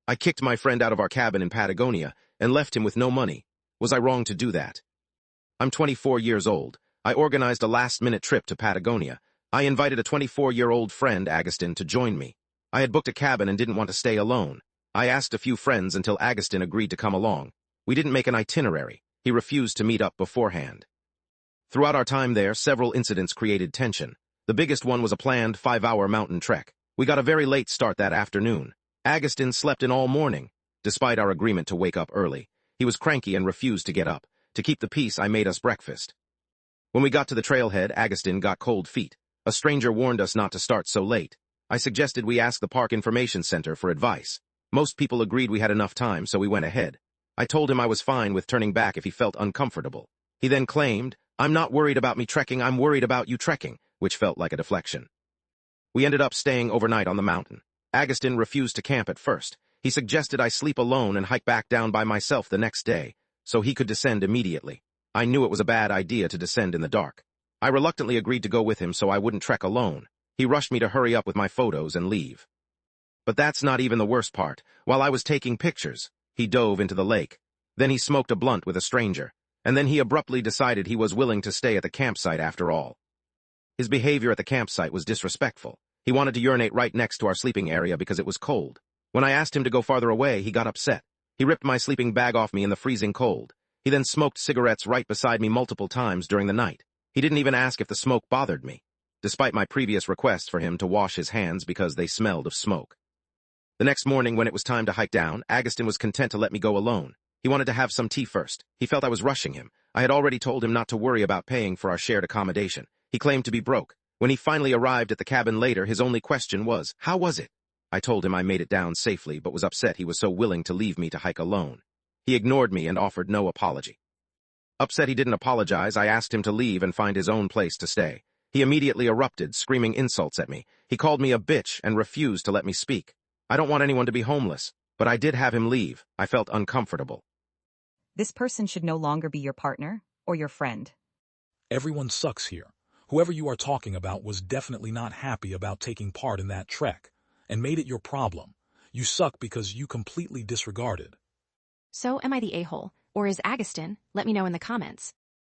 I kicked my friend out of our cabin in Patagonia and left him with no money. Was I wrong to do that? I'm 24 years old. I organized a last-minute trip to Patagonia. I invited a 24-year-old friend, Agustin, to join me. I had booked a cabin and didn't want to stay alone. I asked a few friends until Agustin agreed to come along. We didn't make an itinerary. He refused to meet up beforehand. Throughout our time there, several incidents created tension. The biggest one was a planned 5-hour mountain trek. We got a very late start that afternoon. Agustin slept in all morning, despite our agreement to wake up early. He was cranky and refused to get up. To keep the peace, I made us breakfast. When we got to the trailhead, Agustin got cold feet. A stranger warned us not to start so late. I suggested we ask the Park Information Center for advice. Most people agreed we had enough time, so we went ahead. I told him I was fine with turning back if he felt uncomfortable. He then claimed, "I'm not worried about me trekking, I'm worried about you trekking," which felt like a deflection. We ended up staying overnight on the mountain. Agustin refused to camp at first. He suggested I sleep alone and hike back down by myself the next day, so he could descend immediately. I knew it was a bad idea to descend in the dark. I reluctantly agreed to go with him so I wouldn't trek alone. He rushed me to hurry up with my photos and leave. But that's not even the worst part. While I was taking pictures, he dove into the lake. Then he smoked a blunt with a stranger. And then he abruptly decided he was willing to stay at the campsite after all. His behavior at the campsite was disrespectful. He wanted to urinate right next to our sleeping area because it was cold. When I asked him to go farther away, he got upset. He ripped my sleeping bag off me in the freezing cold. He then smoked cigarettes right beside me multiple times during the night. He didn't even ask if the smoke bothered me, despite my previous requests for him to wash his hands because they smelled of smoke. The next morning, when it was time to hike down, Agustin was content to let me go alone. He wanted to have some tea first. He felt I was rushing him. I had already told him not to worry about paying for our shared accommodation. He claimed to be broke. When he finally arrived at the cabin later, his only question was, "How was it?" I told him I made it down safely, but was upset he was so willing to leave me to hike alone. He ignored me and offered no apology. Upset he didn't apologize, I asked him to leave and find his own place to stay. He immediately erupted, screaming insults at me. He called me a bitch and refused to let me speak. I don't want anyone to be homeless, but I did have him leave. I felt uncomfortable. This person should no longer be your partner or your friend. Everyone sucks here. Whoever you are talking about was definitely not happy about taking part in that trek and made it your problem. You suck because you completely disregarded. So am I the a-hole, or is Agustin? Let me know in the comments.